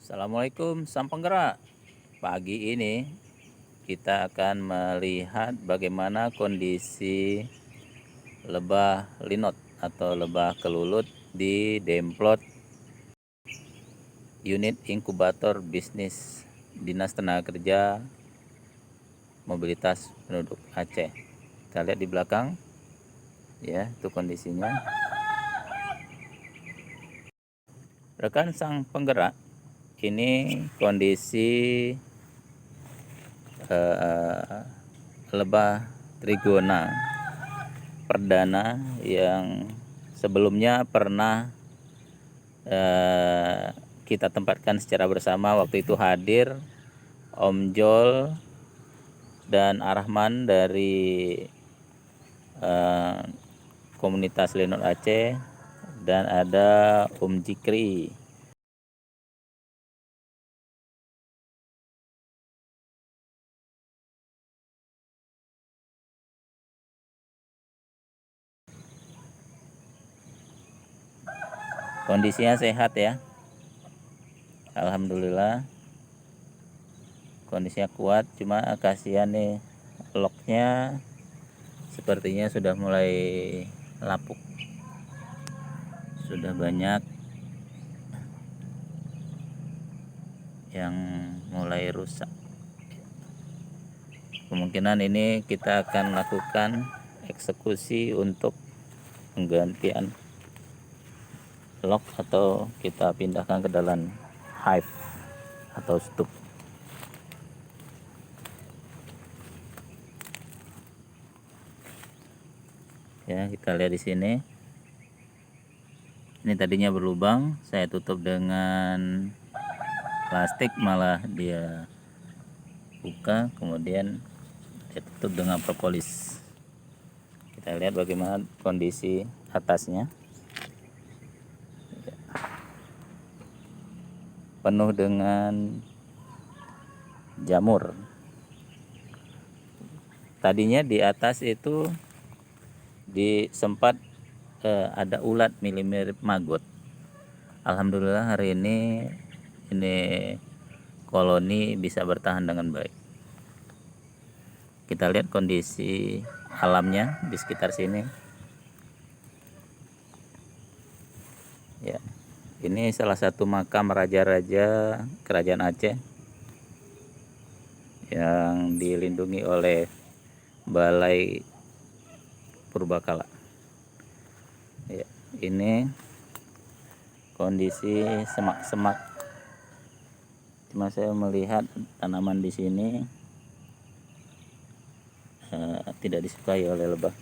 Assalamualaikum sang penggerak. Pagi ini kita akan melihat bagaimana kondisi lebah linot atau lebah kelulut di Demplot Unit Inkubator Bisnis Dinas Tenaga Kerja Mobilitas Penduduk Aceh. Kita lihat di belakang ya, itu kondisinya. Rekan sang penggerak, ini kondisi lebah trigona perdana yang sebelumnya pernah kita tempatkan secara bersama. Waktu itu hadir Om Jol dan Arahman dari komunitas Linot Aceh, dan ada Om Jikri. Kondisinya sehat ya, alhamdulillah. Kondisinya kuat, cuma kasihan nih, loknya sepertinya sudah mulai lapuk, sudah banyak yang mulai rusak. Kemungkinan ini kita akan lakukan eksekusi untuk penggantian lock, atau kita pindahkan ke dalam hive atau stup. Ya, kita lihat di sini. Ini tadinya berlubang, saya tutup dengan plastik, malah dia buka, kemudian saya tutup dengan propolis. Kita lihat bagaimana kondisi atasnya. Penuh dengan jamur. Tadinya di atas itu sempat ada ulat mirip maggot. Alhamdulillah hari ini koloni bisa bertahan dengan baik. Kita lihat kondisi alamnya di sekitar sini. Ya, ini salah satu makam raja-raja kerajaan Aceh yang dilindungi oleh Balai Purbakala. Ya, ini kondisi semak-semak. Cuma saya melihat tanaman di sini tidak disukai oleh lebah.